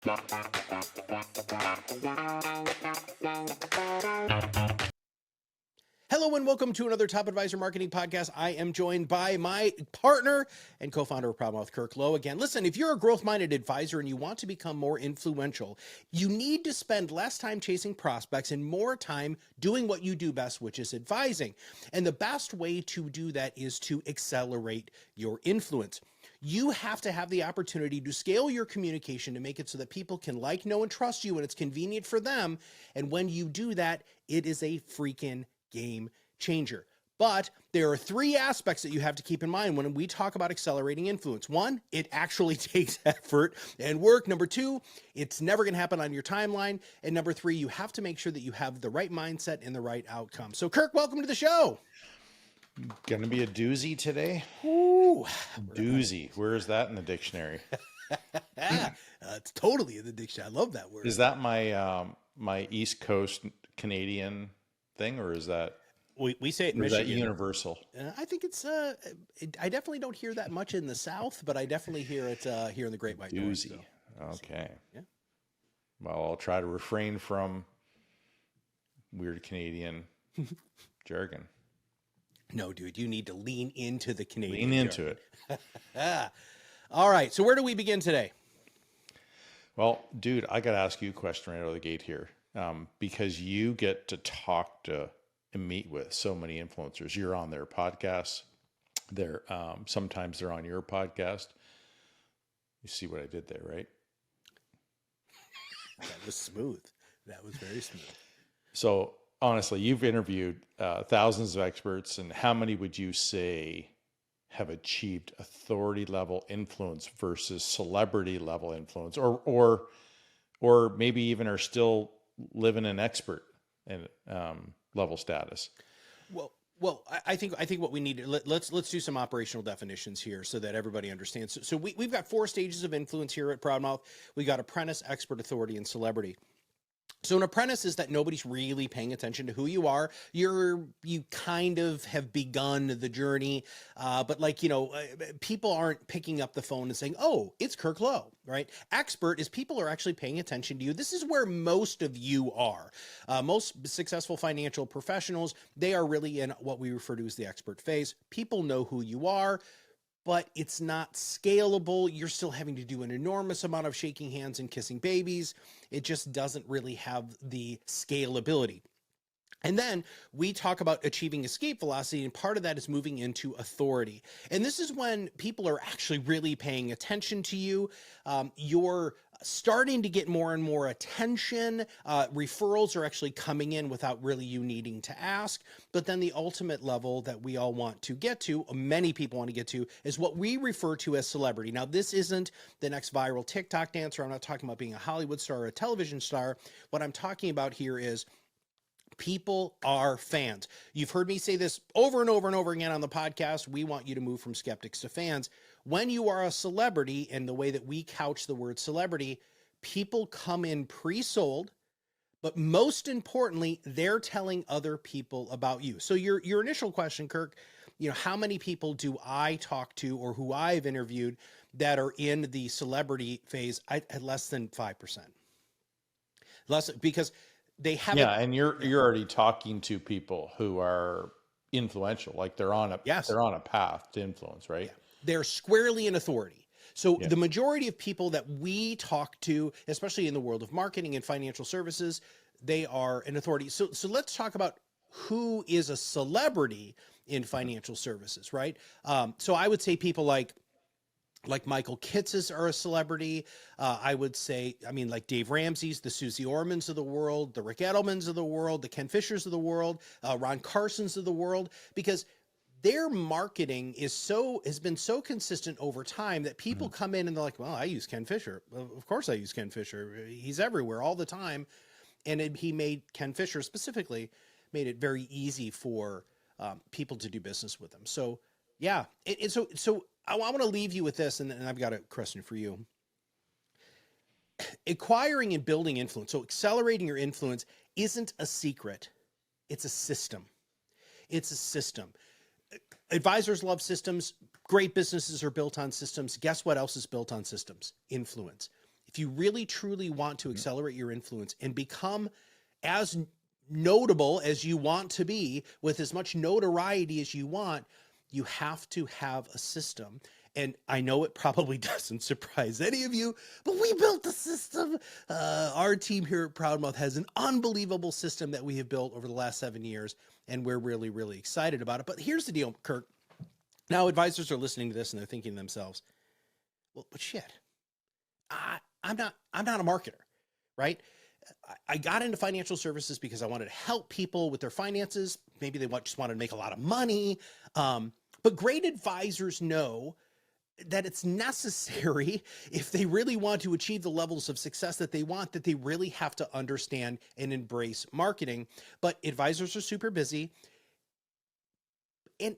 Hello and welcome to another Top Advisor Marketing Podcast. I am joined by my partner and co-founder of ProudMouth, Kirk Lowe. Again, listen, if you're a growth-minded advisor and you want to become more influential, you need to spend less time chasing prospects and more time doing what you do best, which is advising. And the best way to do that is to accelerate your influence. You have to have the opportunity to scale your communication to make it so that people can like, know, and trust you when it's convenient for them. And when you do that, it is a freaking game changer. But there are three aspects that you have to keep in mind when we talk about accelerating influence. One, it actually takes effort and work. Number two, it's never going to happen on your timeline. And number three, you have to make sure that you have the right mindset and the right outcome. So Kirk, welcome to the show. Gonna be a doozy today. Ooh, doozy. Where is that in the dictionary? It's totally in the dictionary. I love that word. Is that my my East Coast Canadian thing, or is that we say it in Michigan? Michigan? Is that universal? I think it's. I definitely don't hear that much in the South, but I definitely hear it here in the Great White North. Doozy. Okay. Yeah. Well, I'll try to refrain from weird Canadian jargon. No, dude, you need to lean into the Canadian. Lean into it. All right. So where do we begin today? Well, dude, I got to ask you a question right out of the gate here, because you get to talk to and meet with so many influencers. You're on their podcasts. They're sometimes they're on your podcast. You see what I did there, right? That was smooth. That was very smooth. So honestly, you've interviewed thousands of experts, and how many would you say have achieved authority level influence versus celebrity level influence, or maybe even are still living in expert and level status? Well, I think what we need to let's do some operational definitions here so that everybody understands. So we've got 4 stages of influence here at ProudMouth. We got apprentice, expert, authority, and celebrity. So an apprentice is that nobody's really paying attention to who you are. You kind of have begun the journey, but people aren't picking up the phone and saying, "Oh, it's Kirk Lowe," right? Expert is people are actually paying attention to you. This is where most of you are. Most successful financial professionals, they are really in what we refer to as the expert phase. People know who you are, but it's not scalable. You're still having to do an enormous amount of shaking hands and kissing babies. It just doesn't really have the scalability. And then we talk about achieving escape velocity, and part of that is moving into authority. And this is when people are actually really paying attention to you. You're starting to get more and more attention. Referrals are actually coming in without really you needing to ask. But then the ultimate level that we all want to get to, many people want to get to, is what we refer to as celebrity. Now, this isn't the next viral TikTok dancer. I'm not talking about being a Hollywood star or a television star. What I'm talking about here is people are fans. You've heard me say this over and over and over again on the podcast. We want you to move from skeptics to fans. When you are a celebrity, and the way that we couch the word celebrity, people come in pre-sold, but most importantly, they're telling other people about you. So your initial question, Kirk, how many people do I talk to or who I've interviewed that are in the celebrity phase? At less than 5%. Less, because they haven't. Yeah, and you're already talking to people who are influential, like they're on a path to influence, right? Yeah. They're squarely in authority. So the majority of people that we talk to, especially in the world of marketing and financial services, they are an authority. So let's talk about who is a celebrity in financial services, right? So I would say people like Michael Kitz's are a celebrity. I would say, like Dave Ramsey's, the Susie Ormans of the world, the Rick Edelmans of the world, the Ken Fishers of the world, Ron Carson's of the world, because their marketing has been so consistent over time that people come in and they're like, well, I use Ken Fisher. Well, of course I use Ken Fisher. He's everywhere all the time. And he made Ken Fisher specifically made it very easy for people to do business with him. So yeah. And so I want to leave you with this, and I've got a question for you. Acquiring and building influence, so accelerating your influence, isn't a secret. It's a system. It's a system. Advisors love systems. Great businesses are built on systems. Guess what else is built on systems? Influence. if you really truly want to accelerate your influence and become as notable as you want to be, with as much notoriety as you want, you have to have a system. And I know it probably doesn't surprise any of you, but we built the system. Our team here at ProudMouth has an unbelievable system that we have built over the last 7 years, and we're really, really excited about it. But here's the deal, Kirk. Now advisors are listening to this and they're thinking to themselves, well, but shit, I'm not a marketer, right? I got into financial services because I wanted to help people with their finances. Maybe they just wanted to make a lot of money. But great advisors know that it's necessary, if they really want to achieve the levels of success that they want, that they really have to understand and embrace marketing. But advisors are super busy, and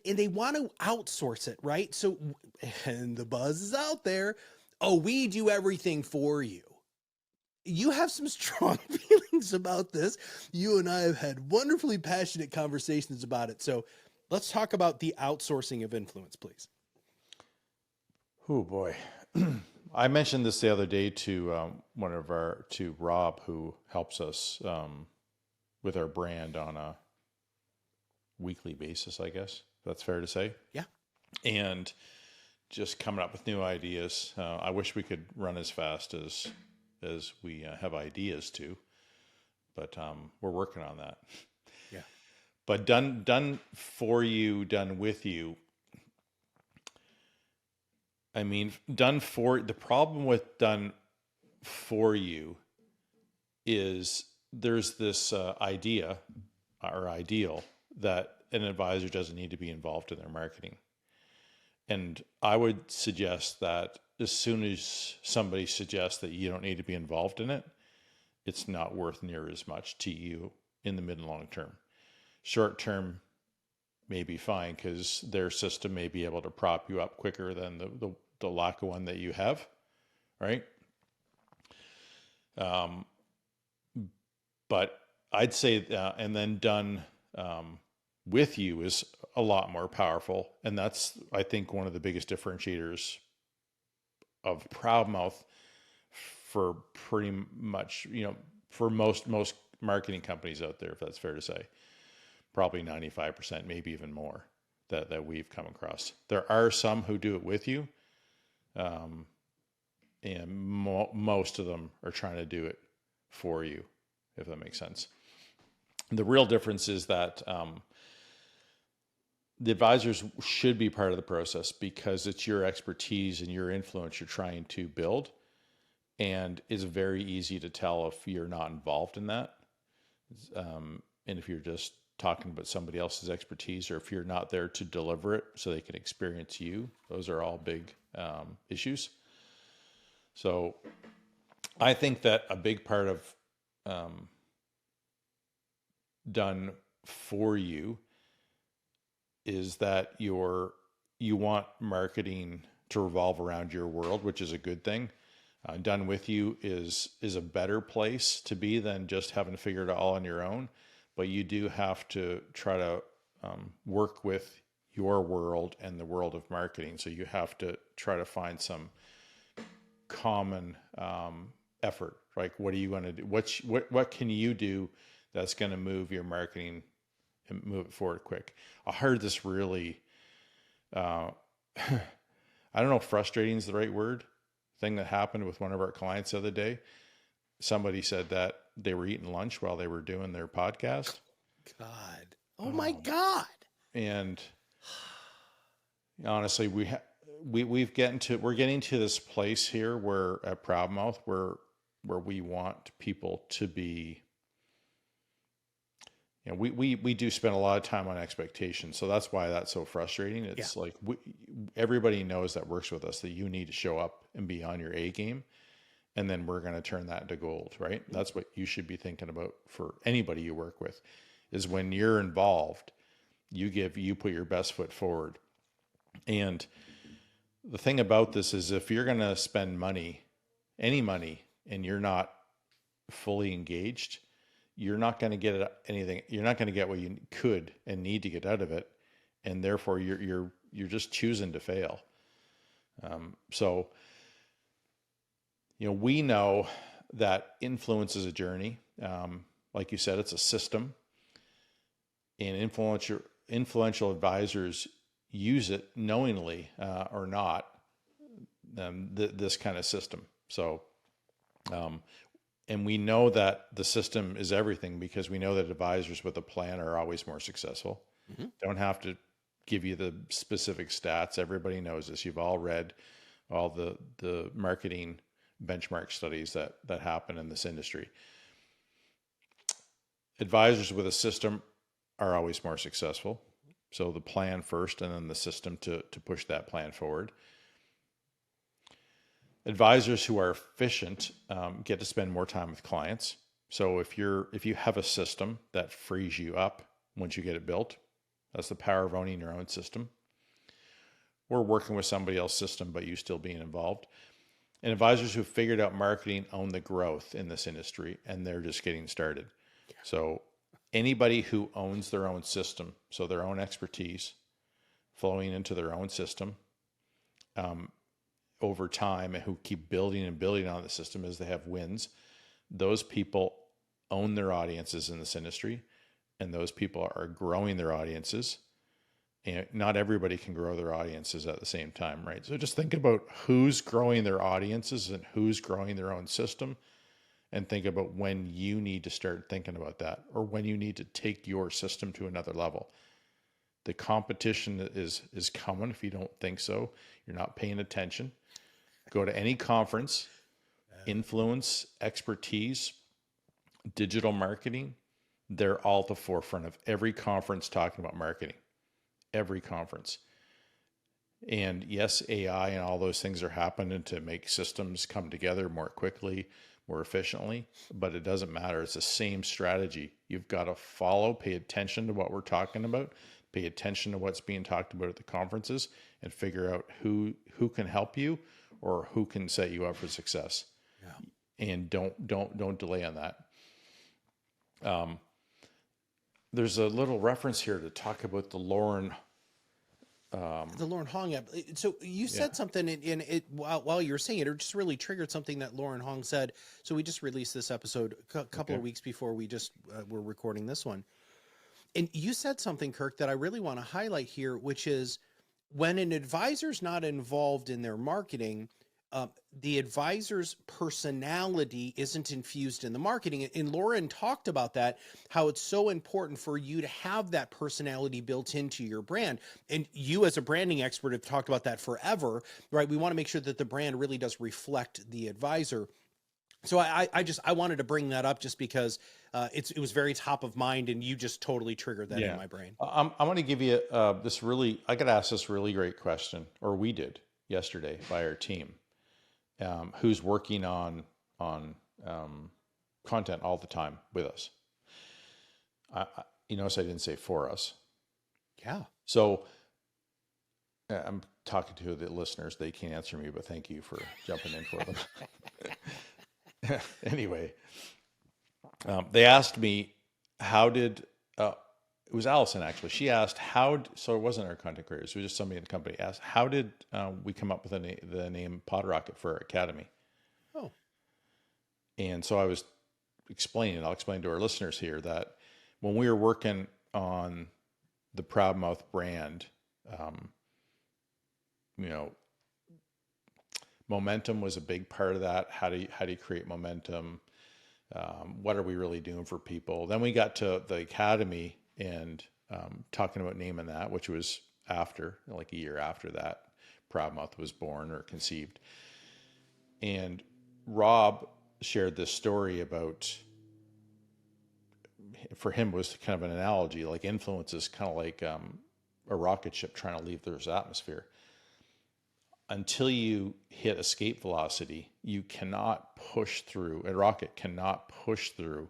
they want to outsource it, right? So, and the buzz is out there. Oh, we do everything for you. You have some strong feelings about this. You and I have had wonderfully passionate conversations about it. So let's talk about the outsourcing of influence, please. Oh boy. I mentioned this the other day to to Rob, who helps us with our brand on a weekly basis, I guess that's fair to say. Yeah. And just coming up with new ideas. I wish we could run as fast as we have ideas to, but we're working on that. Yeah. But done for you, done with you. I mean, the problem with done for you is there's this idea or ideal that an advisor doesn't need to be involved in their marketing. And I would suggest that as soon as somebody suggests that you don't need to be involved in it, it's not worth near as much to you in the mid and long term. Short term may be fine because their system may be able to prop you up quicker than the lack of one that you have, right? But I'd say, and then done with you is a lot more powerful. And that's, I think, one of the biggest differentiators of ProudMouth for pretty much, for most marketing companies out there, if that's fair to say, probably 95%, maybe even more that we've come across. There are some who do it with you. And most of them are trying to do it for you, if that makes sense. The real difference is that, the advisors should be part of the process because it's your expertise and your influence you're trying to build. And it's very easy to tell if you're not involved in that. And if you're just talking about somebody else's expertise, or if you're not there to deliver it so they can experience you, those are all big issues. So I think that a big part of done for you is that you want marketing to revolve around your world, which is a good thing. Done with you is a better place to be than just having to figure it all on your own. But you do have to try to work with your world and the world of marketing. So you have to try to find some common effort. Like, what are you going to do? What can you do that's going to move your marketing and move it forward quick? I heard this really, I don't know if frustrating is the right word, thing that happened with one of our clients the other day. Somebody said that they were eating lunch while they were doing their podcast. God. Oh my God. And honestly, we're getting to this place here where at ProudMouth where we want people to be, we do spend a lot of time on expectations. So that's why that's so frustrating. It's like everybody knows that works with us that you need to show up and be on your A game. And then we're going to turn that into gold, right? That's what you should be thinking about for anybody you work with, is when you're involved, you put your best foot forward. And the thing about this is if you're going to spend money, any money, and you're not fully engaged, you're not going to get anything. You're not going to get what you could and need to get out of it. And therefore you're just choosing to fail. So, we know that influence is a journey. Like you said, it's a system, and influential advisors use it knowingly or not, this kind of system. So, and we know that the system is everything because we know that advisors with a plan are always more successful. Mm-hmm. Don't have to give you the specific stats. Everybody knows this. You've all read all the marketing benchmark studies that happen in this industry. Advisors with a system are always more successful. So the plan first and then the system to push that plan forward. Advisors who are efficient get to spend more time with clients. So if you have a system that frees you up once you get it built, that's the power of owning your own system. Or working with somebody else's system, but you still being involved. And advisors who figured out marketing own the growth in this industry, and they're just getting started. Yeah. So anybody who owns their own system, so their own expertise flowing into their own system over time, and who keep building and building on the system as they have wins, those people own their audiences in this industry, and those people are growing their audiences. And not everybody can grow their audiences at the same time, right? So just think about who's growing their audiences and who's growing their own system, and think about when you need to start thinking about that, or when you need to take your system to another level. The competition is coming. If you don't think so, you're not paying attention. Go to any conference, influence, expertise, digital marketing. They're all at the forefront of every conference talking about marketing. Every conference. And yes, AI and all those things are happening to make systems come together more quickly, more efficiently, but it doesn't matter. It's the same strategy. You've got to follow, pay attention to what we're talking about, pay attention to what's being talked about at the conferences, and figure out who can help you or who can set you up for success. Yeah. And don't delay on that. There's a little reference here to talk about the Halloran. The Halloran Hong app. So you said something in it while you were saying it, it just really triggered something that Halloran Hong said. So we just released this episode a couple of weeks before we just were recording this one. And you said something, Kirk, that I really want to highlight here, which is when an advisor's not involved in their marketing, the advisor's personality isn't infused in the marketing. And Halloran talked about that, how it's so important for you to have that personality built into your brand. And you as a branding expert have talked about that forever, right? We want to make sure that the brand really does reflect the advisor. So I wanted to bring that up just because it was very top of mind, and you just totally triggered that in my brain. I'm going to give you I got asked this really great question, or we did yesterday by our team. Who's working on content all the time with us. You notice I didn't say for us. Yeah. So I'm talking to the listeners. They can't answer me, but thank you for jumping in for them. Anyway, they asked me, how did, it was Allison actually. She asked, so it wasn't our content creators, it was just somebody in the company asked, how did we come up with the name Pod Rocket for our academy? Oh. And so I was explaining, I'll explain to our listeners here, that when we were working on the ProudMouth brand, momentum was a big part of that. How do you create momentum? What are we really doing for people? Then we got to the academy and talking about naming that, which was after, like a year after that, ProudMouth was born or conceived. And Rob shared this story about, for him, it was kind of an analogy, like influence is kind of like a rocket ship trying to leave Earth's atmosphere. Until you hit escape velocity, you cannot push through, a rocket cannot push through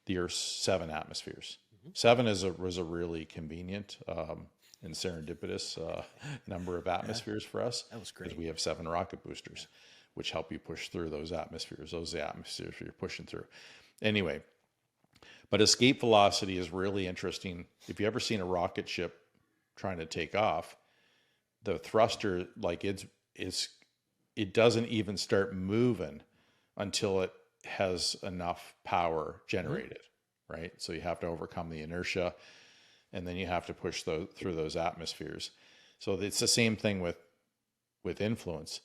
the Earth's 7 atmospheres. Mm-hmm. 7 was a really convenient and serendipitous number of atmospheres for us. That was great. Because we have 7 rocket boosters, which help you push through those atmospheres. Those are the atmospheres you're pushing through. Anyway, but escape velocity is really interesting. If you've ever seen a rocket ship trying to take off, the thruster, like it doesn't even start moving until it has enough power generated, right? So you have to overcome the inertia, and then you have to push through those atmospheres. So it's the same thing with influence.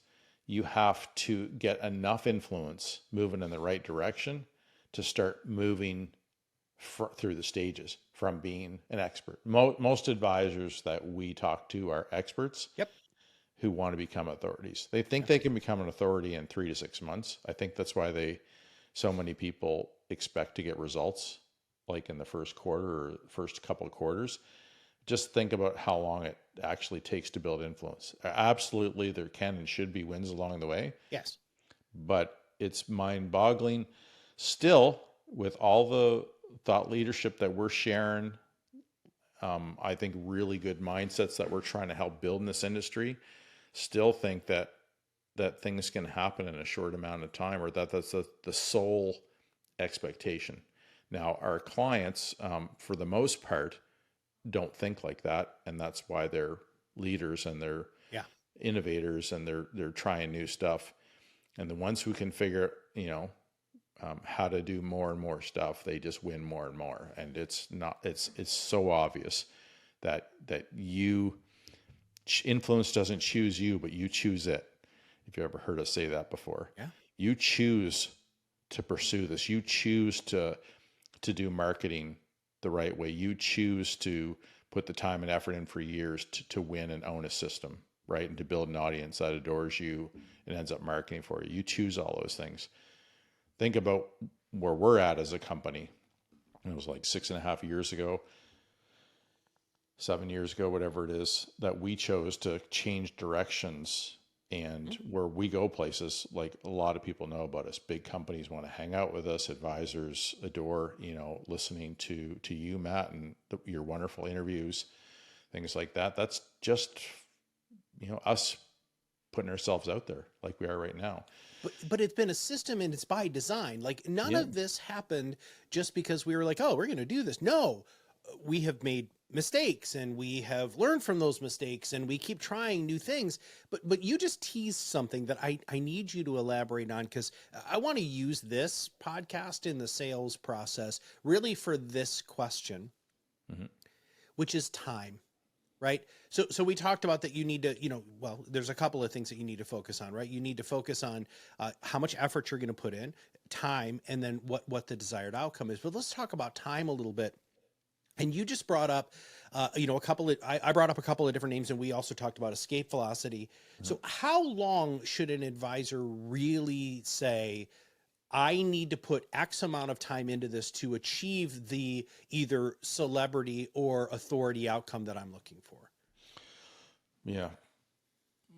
You have to get enough influence moving in the right direction to start moving through the stages from being an expert. Most advisors that we talk to are experts. Yep. Who want to become authorities. They think they can become an authority in 3 to 6 months. I think that's why so many people expect to get results like in the first quarter or first couple of quarters. Just think about how long it actually takes to build influence. Absolutely, there can and should be wins along the way. Yes. But it's mind-boggling still with all the thought leadership that we're sharing. I think really good mindsets that we're trying to help build in this industry. Still think that things can happen in a short amount of time, or that's the sole expectation. Now, our clients, for the most part, don't think like that, and that's why they're leaders and they're innovators and they're trying new stuff. And the ones who can figure, how to do more and more stuff, they just win more and more. And it's so obvious that influence doesn't choose you, but you choose it. If you ever heard us say that before, you choose to pursue this. You choose to do marketing the right way. You choose to put the time and effort in for years to win and own a system, right? And to build an audience that adores you and ends up marketing for you. You choose all those things. Think about where we're at as a company. It was like 6.5 years ago, 7 years ago, whatever it is, that we chose to change directions, and where we go places, like a lot of people know about us. Big companies want to hang out with us. Advisors adore, listening to you, Matt, and your wonderful interviews, things like that. That's just, us putting ourselves out there like we are right now. But it's been a system, and it's by design. Like none of this happened just because we were like, oh, we're going to do this. No, we have made mistakes and we have learned from those mistakes and we keep trying new things. But you just teased something that I need you to elaborate on, because I want to use this podcast in the sales process really for this question, which is time. Right. So we talked about that you need to, there's a couple of things that you need to focus on, right? You need to focus on how much effort you're going to put in, time, and then what the desired outcome is. But let's talk about time a little bit. And you just brought up, I brought up a couple of different names, and we also talked about escape velocity. So how long should an advisor really say, I need to put X amount of time into this to achieve the either celebrity or authority outcome that I'm looking for? Yeah.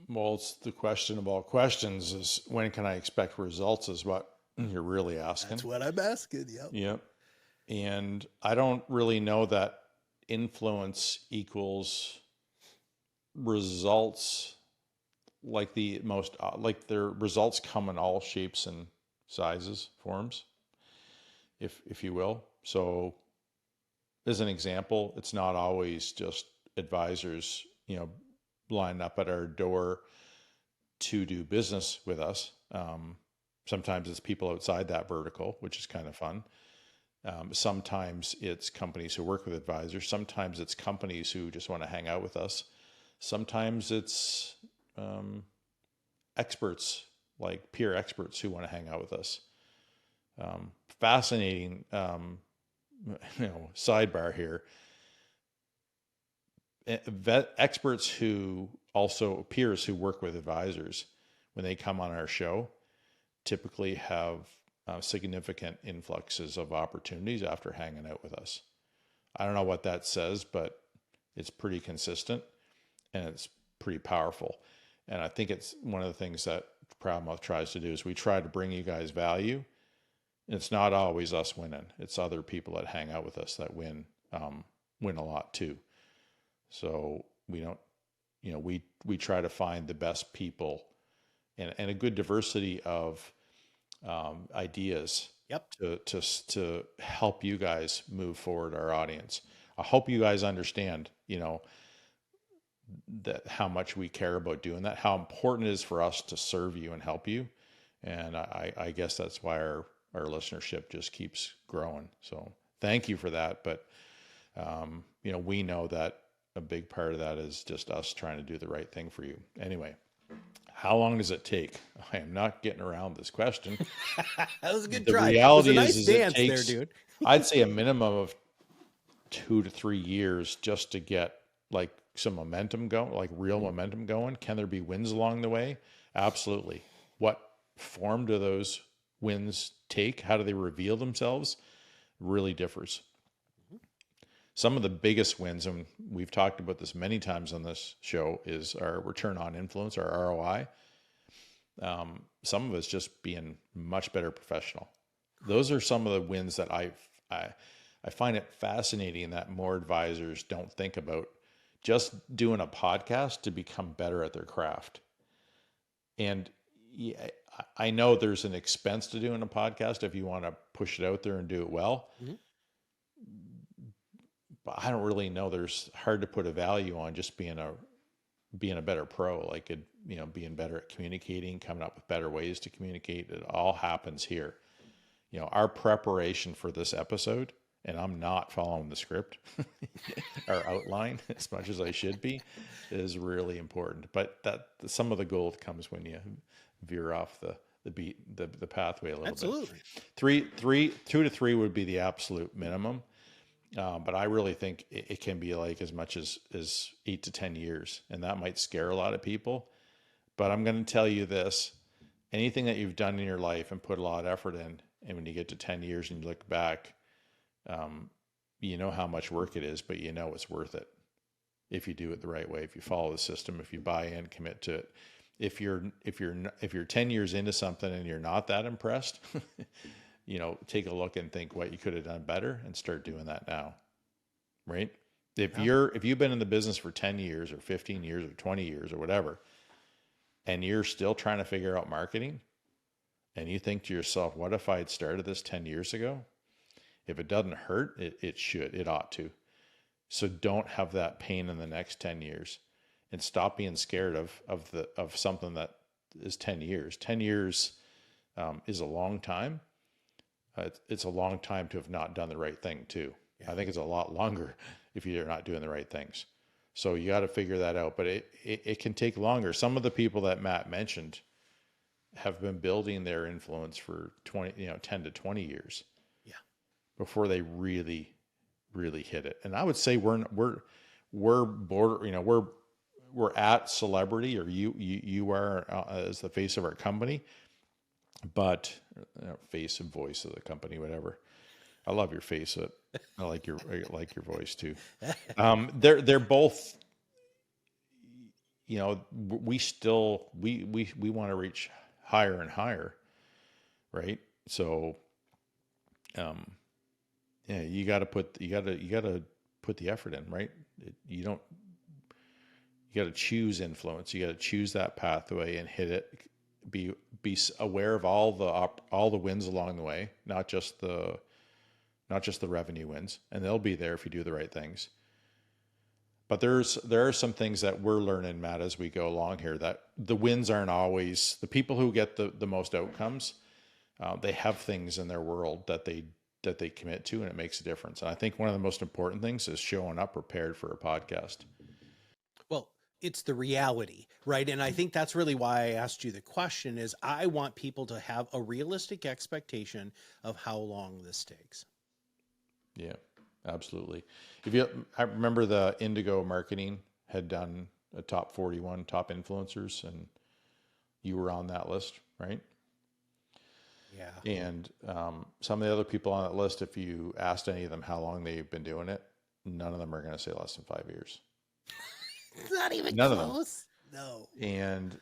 Well, it's the question of all questions is, when can I expect results, is what you're really asking. That's what I'm asking. Yep. Yep. And I don't really know that influence equals results, like their results come in all shapes and sizes, forms, if you will. So as an example, it's not always just advisors, line up at our door to do business with us. Sometimes it's people outside that vertical, which is kind of fun. Sometimes it's companies who work with advisors. Sometimes it's companies who just want to hang out with us. Sometimes it's experts, like peer experts, who want to hang out with us. Fascinating, sidebar here. Experts who also peers who work with advisors, when they come on our show, typically have significant influxes of opportunities after hanging out with us. I don't know what that says, but it's pretty consistent and it's pretty powerful. And I think it's one of the things that ProudMouth tries to do is we try to bring you guys value. It's not always us winning. It's other people that hang out with us that win a lot too. So we don't, we try to find the best people and a good diversity of ideas. Yep. To help you guys move forward, our audience. I hope you guys understand, that how much we care about doing that, how important it is for us to serve you and help you. And I guess that's why our listenership just keeps growing. So thank you for that. But, we know that a big part of that is just us trying to do the right thing for you. Anyway, how long does it take? I am not getting around this question. That was a good The try. reality It was a nice is dance it takes, there, dude. I'd say a minimum of 2 to 3 years just to get like some momentum going, like real momentum going. Can there be wins along the way? Absolutely. What form do those wins take? How do they reveal themselves? Really differs. Some of the biggest wins, and we've talked about this many times on this show, is our return on influence, our ROI. Some of it's just being much better professional. Those are some of the wins that I find it fascinating that more advisors don't think about just doing a podcast to become better at their craft. And yeah, I know there's an expense to doing a podcast if you want to push it out there and do it well. Mm-hmm. But I don't really know. There's hard to put a value on just being a better pro, like being better at communicating, coming up with better ways to communicate. It all happens here. Our preparation for this episode, and I'm not following the script or outline as much as I should be, is really important. But that some of the gold comes when you veer off the pathway a little Absolutely. bit. 2 to 3 would be the absolute minimum. But I really think it can be like as much as 8 to 10 years. And that might scare a lot of people. But I'm going to tell you this, anything that you've done in your life and put a lot of effort in, and when you get to 10 years and you look back, you know how much work it is, but you know it's worth it if you do it the right way, if you follow the system, if you buy in, commit to it. If you're 10 years into something and you're not that impressed, take a look and think what you could have done better and start doing that now. Right? If you've been in the business for 10 years or 15 years or 20 years or whatever, and you're still trying to figure out marketing, and you think to yourself, what if I had started this 10 years ago? If it doesn't hurt, it ought to. So don't have that pain in the next 10 years, and stop being scared of something that is 10 years. 10 years is a long time. It's a long time to have not done the right thing too. Yeah. I think it's a lot longer if you're not doing the right things. So you got to figure that out, but it can take longer. Some of the people that Matt mentioned have been building their influence for 10 to 20 years. Yeah. Before they really, really hit it. And I would say we're border, we're at celebrity, or you are as the face of our company, but face and voice of the company, whatever. I love your face. I like your voice too. They're both, we want to reach higher and higher. Right. So, you got to put the effort in, right? You got to choose influence. You got to choose that pathway and hit it. Be aware of all the wins along the way, not just the revenue wins, and they'll be there if you do the right things. But there are some things that we're learning, Matt, as we go along here, that the wins aren't always the people who get the most outcomes. They have things in their world that they commit to, and it makes a difference. And I think one of the most important things is showing up prepared for a podcast. Well, it's the reality, right? And I think that's really why I asked you the question is I want people to have a realistic expectation of how long this takes. Yeah, absolutely. I remember the Indigo Marketing had done a top 41 top influencers, and you were on that list, right? Yeah. And some of the other people on that list, if you asked any of them how long they've been doing it, none of them are going to say less than 5 years. It's not even none close. No. And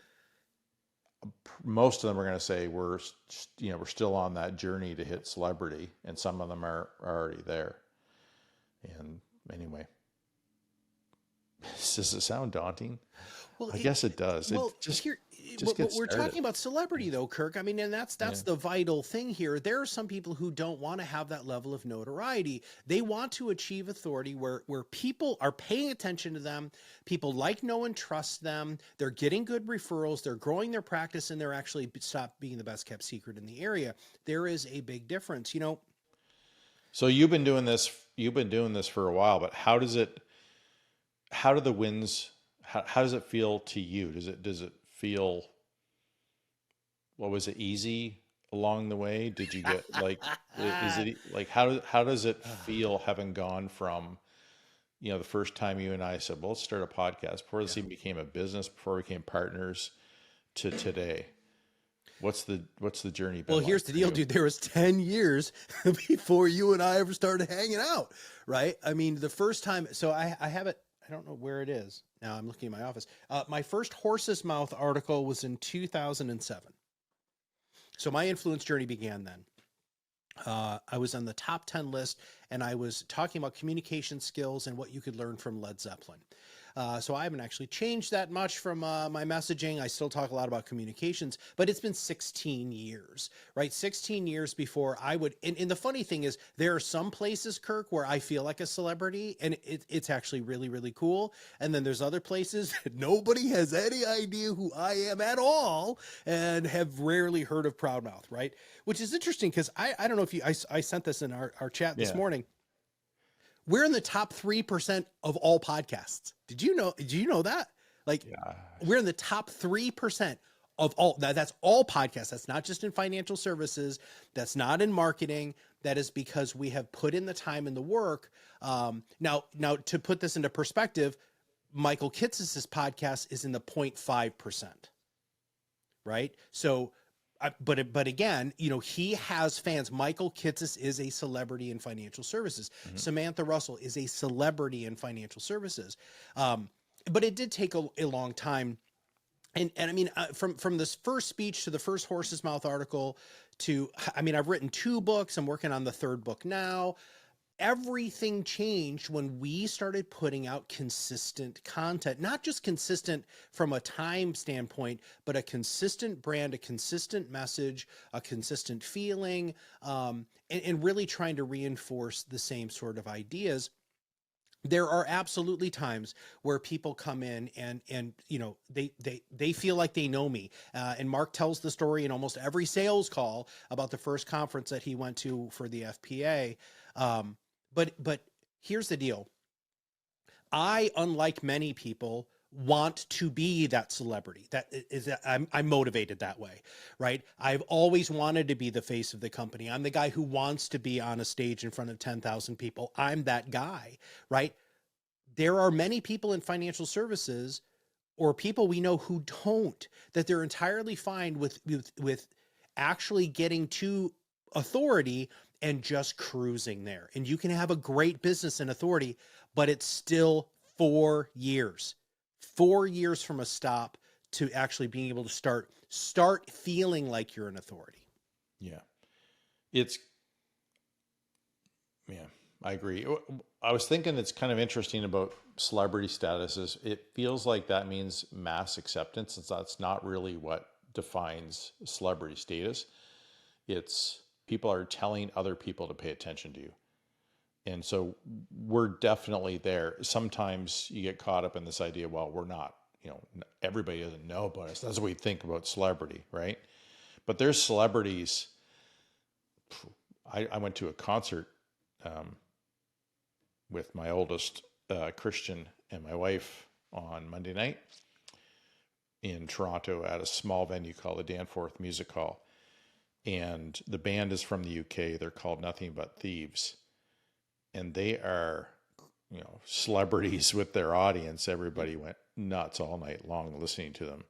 most of them are going to say we're still on that journey to hit celebrity, and some of them are already there. And anyway, does it sound daunting? Well, I guess it does. Well, Just get We're started. talking about celebrity though, Kirk. I mean, and that's Yeah. the vital thing here. There are some people who don't want to have that level of notoriety. They want to achieve authority where people are paying attention to them. People like, know, and trust them. They're getting good referrals. They're growing their practice, and they're actually stop being the best kept secret in the area. There is a big difference, you know. So you've been doing this. You've been doing this for a while, but how does it? How do the wins? How does it feel to you? Does it feel? What was it easy along the way? Did you get like? Is it like how does it feel having gone from, the first time you and I said, well, let's start a podcast before this even became a business, before we became partners, to today? What's the journey been Well, like here's the for deal, you? dude. There was 10 years before you and I ever started hanging out, right? I mean, the first time, so I have it, I don't know where it is. Now I'm looking at my office. My first Horse's Mouth article was in 2007. So my influence journey began then. I was on the top 10 list, and I was talking about communication skills and what you could learn from Led Zeppelin. So I haven't actually changed that much from my messaging. I still talk a lot about communications, but it's been 16 years, right? 16 years before I would. And the funny thing is, there are some places, Kirk, where I feel like a celebrity, and it's actually really, really cool. And then there's other places that nobody has any idea who I am at all and have rarely heard of ProudMouth, right? Which is interesting because I don't know if I sent this in our chat this Yeah. morning. We're in the top 3% of all podcasts. Did you know that? Like, Yeah. we're in the top 3% of all. That's all podcasts. That's not just in financial services. That's not in marketing. That is because we have put in the time and the work. Now to put this into perspective, Michael Kitces' podcast is in the 0.5%, right? So, but again, he has fans. Michael Kitces is a celebrity in financial services. Mhm. Samantha Russell is a celebrity in financial services. But it did take a long time. And I mean, from this first speech to the first Horse's Mouth article to, I mean, I've written 2 books. I'm working on the 3rd book now. Everything changed when we started putting out consistent content, not just consistent from a time standpoint, but a consistent brand, a consistent message, a consistent feeling, and really trying to reinforce the same sort of ideas. There are absolutely times where people come in and they feel like they know me. And Mark tells the story in almost every sales call about the first conference that he went to for the FPA. But here's the deal. I, unlike many people, want to be that celebrity. I'm motivated that way, right? I've always wanted to be the face of the company. I'm the guy who wants to be on a stage in front of 10,000 people. I'm that guy, right? There are many people in financial services or people we know who don't, that they're entirely fine with actually getting to authority and just cruising there. And you can have a great business in authority, but it's still 4 years. 4 years from a stop to actually being able to start feeling like you're an authority. Yeah. I agree. I was thinking it's kind of interesting about celebrity status is it feels like that means mass acceptance. And that's not really what defines celebrity status. It's people are telling other people to pay attention to you. And so we're definitely there. Sometimes you get caught up in this idea, well, we're not, everybody doesn't know about us. That's what we think about celebrity, right? But there's celebrities. I went to a concert with my oldest Christian and my wife on Monday night in Toronto at a small venue called the Danforth Music Hall. And the band is from the UK. They're called Nothing But Thieves. And they are, celebrities with their audience. Everybody went nuts all night long listening to them.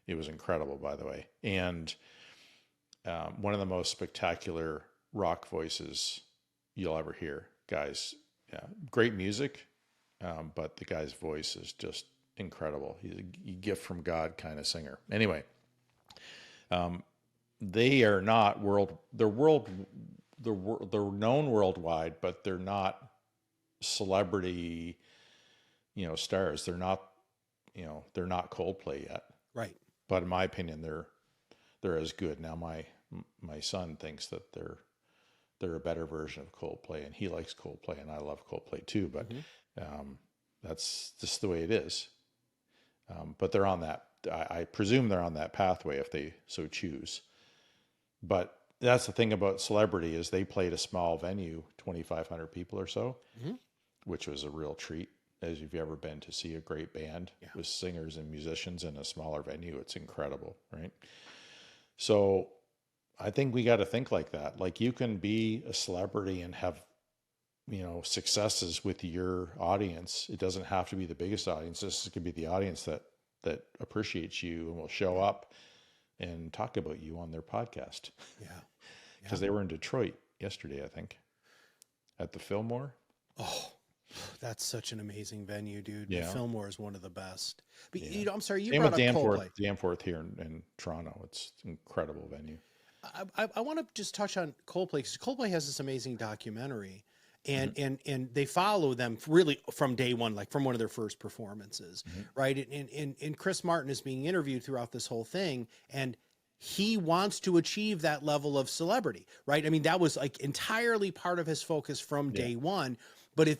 It was incredible, by the way. And one of the most spectacular rock voices you'll ever hear. Guys, yeah, great music, but the guy's voice is just incredible. He's a gift from God kind of singer. Anyway, they are not they're known worldwide, but they're not celebrity, stars. They're not Coldplay yet. Right. but in my opinion, they're as good. Now my son thinks that they're a better version of Coldplay, and he likes Coldplay, and I love Coldplay too. But that's just the way it is. But they're on that. I presume they're on that pathway if they so choose. But that's the thing about Celebrity is they played a small venue, 2,500 people or so, which was a real treat. As if you've ever been to see a great band with singers and musicians in a smaller venue, it's incredible, right? So I think we got to think like that. Like you can be a celebrity and have, successes with your audience. It doesn't have to be the biggest audience. This could be the audience that appreciates you and will show up and talk about you on their podcast. Yeah. Because they were in Detroit yesterday, I think, at the Fillmore. Oh, that's such an amazing venue, dude. Yeah. The Fillmore is one of the best. But I'm sorry, you Same brought with up Coldplay. Danforth here in Toronto. It's an incredible venue. I want to just touch on Coldplay because Coldplay has this amazing documentary, and they follow them really from day one, like from one of their first performances, right? And Chris Martin is being interviewed throughout this whole thing, and he wants to achieve that level of celebrity, right? I mean, that was like entirely part of his focus from day one. But if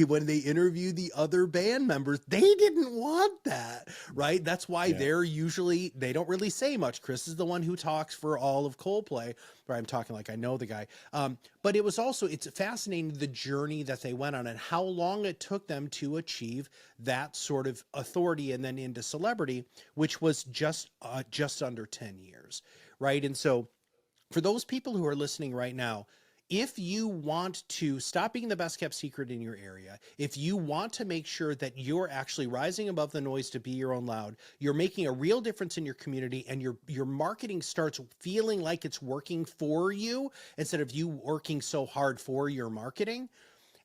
when they interview the other band members, they didn't want that, right? That's why they don't really say much. Chris is the one who talks for all of Coldplay, but I'm talking like I know the guy. But it's fascinating the journey that they went on and how long it took them to achieve that sort of authority and then into celebrity, which was just under 10 years, right? And so for those people who are listening right now, if you want to stop being the best kept secret in your area, if you want to make sure that you're actually rising above the noise to be your own loud, you're making a real difference in your community, and your marketing starts feeling like it's working for you instead of you working so hard for your marketing,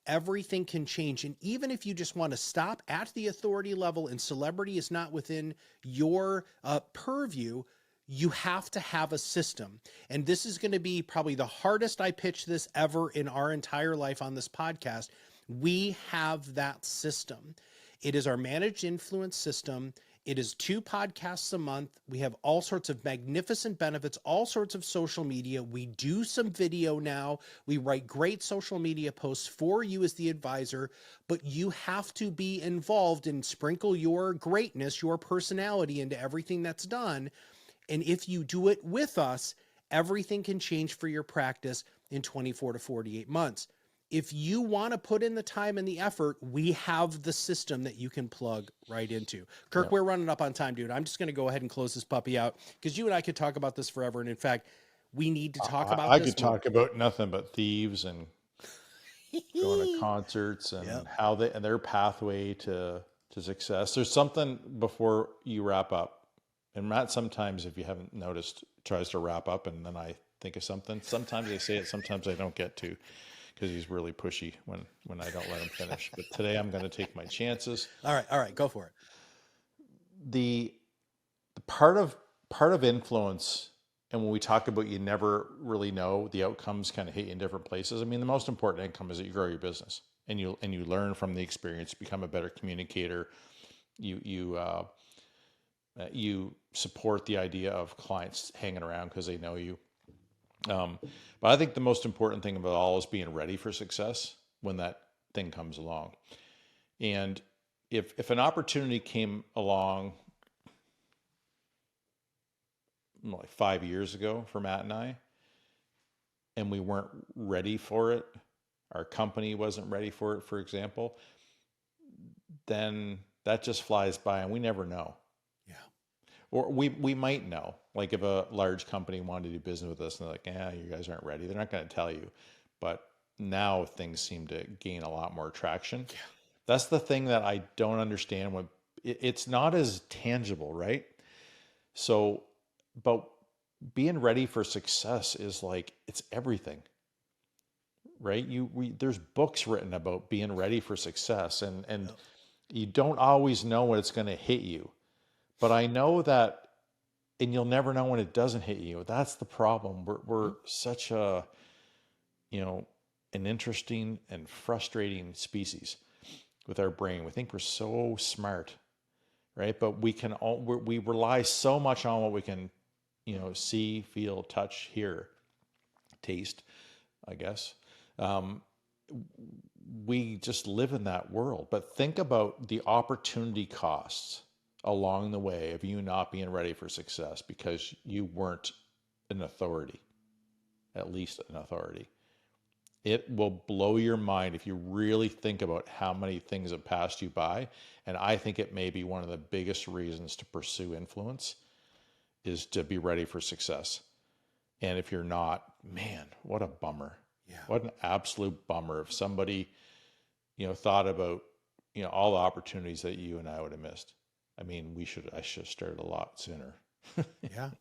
everything can change. And even if you just want to stop at the authority level and celebrity is not within your purview, you have to have a system. And this is going to be probably the hardest I pitch this ever in our entire life on this podcast. We have that system. It is our managed influence system. It is 2 podcasts a month. We have all sorts of magnificent benefits, all sorts of social media. We do some video now. We write great social media posts for you as the advisor, but you have to be involved and sprinkle your greatness, your personality into everything that's done. And if you do it with us, everything can change for your practice in 24 to 48 months. If you want to put in the time and the effort, we have the system that you can plug right into. Kirk, we're running up on time, dude. I'm just going to go ahead and close this puppy out because you and I could talk about this forever. And in fact, we need to talk about this. I could talk about nothing but thieves and going to concerts and how and their pathway to success. There's something before you wrap up. And Matt, sometimes, if you haven't noticed, tries to wrap up and then I think of something. Sometimes I say it, sometimes I don't get to because he's really pushy when I don't let him finish. But today I'm going to take my chances. All right, go for it. The part of influence, and when we talk about you never really know, the outcomes kind of hit you in different places. I mean, the most important outcome is that you grow your business and you learn from the experience, become a better communicator. You support the idea of clients hanging around because they know you. But I think the most important thing about all is being ready for success when that thing comes along. And if an opportunity came along like 5 years ago for Matt and I, and we weren't ready for it, our company wasn't ready for it, for example, then that just flies by and we never know. Or we might know, like if a large company wanted to do business with us and they're like, you guys aren't ready. They're not going to tell you. But now things seem to gain a lot more traction. Yeah. That's the thing that I don't understand. When it's not as tangible, right? So, but being ready for success is like, it's everything, right? There's books written about being ready for success and you don't always know when it's going to hit you. But I know that, and you'll never know when it doesn't hit you. That's the problem. We're such an interesting and frustrating species with our brain. We think we're so smart, right? But we rely so much on what we can, see, feel, touch, hear, taste, I guess. We just live in that world. But think about the opportunity costs along the way of you not being ready for success because you weren't an authority, at least an authority. It will blow your mind if you really think about how many things have passed you by. And I think it may be one of the biggest reasons to pursue influence is to be ready for success. And if you're not, man, what a bummer. Yeah. What an absolute bummer if somebody, thought about, all the opportunities that you and I would have missed. I mean, I should have started a lot sooner. Yeah.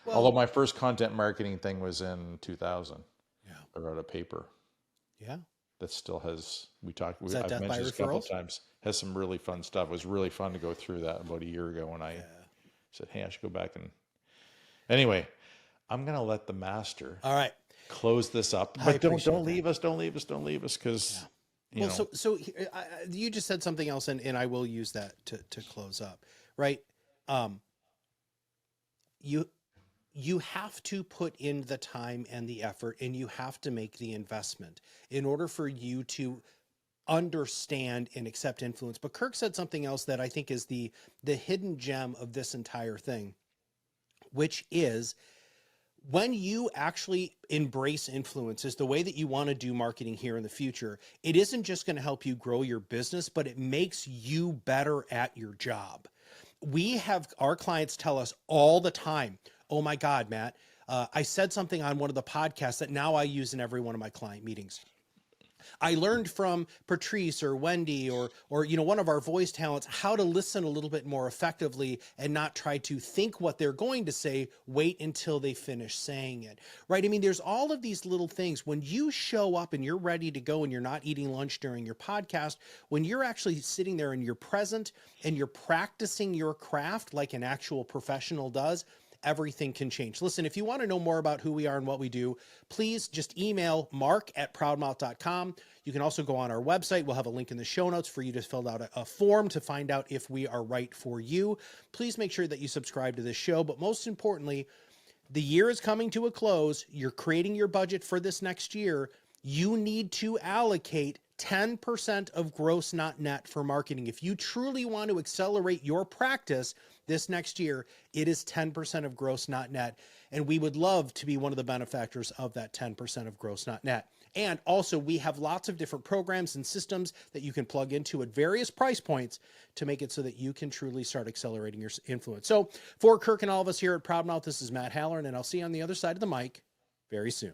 Well, Although my first content marketing thing was in 2000. yeah. I wrote a paper Yeah. that still has, I've Death by mentioned this a couple Referrals? times, has some really fun stuff. It was really fun to go through that about a year ago when I said, hey, I should go back and anyway, I'm going to let the master All right. close this up, but don't leave us. Cause so you just said something else and I will use that to close up, right? You have to put in the time and the effort and you have to make the investment in order for you to understand and accept influence. But Kirk said something else that I think is the hidden gem of this entire thing, which is when you actually embrace influence as the way that you want to do marketing here in the future, it isn't just going to help you grow your business, but it makes you better at your job. We have our clients tell us all the time, oh my God, Matt, I said something on one of the podcasts that now I use in every one of my client meetings. I learned from Patrice or Wendy or one of our voice talents how to listen a little bit more effectively and not try to think what they're going to say, wait until they finish saying it, right? I mean, there's all of these little things. When you show up and you're ready to go and you're not eating lunch during your podcast, when you're actually sitting there and you're present and you're practicing your craft like an actual professional does, everything can change. Listen, if you want to know more about who we are and what we do, please just email mark@proudmouth.com. You can also go on our website. We'll have a link in the show notes for you to fill out a form to find out if we are right for you. Please make sure that you subscribe to this show. But most importantly, the year is coming to a close. You're creating your budget for this next year. You need to allocate 10% of gross, not net, for marketing. If you truly want to accelerate your practice this next year, it is 10% of gross, not net. And we would love to be one of the benefactors of that 10% of gross, not net. And also, we have lots of different programs and systems that you can plug into at various price points to make it so that you can truly start accelerating your influence. So for Kirk and all of us here at ProudMouth, this is Matt Halloran, and I'll see you on the other side of the mic very soon.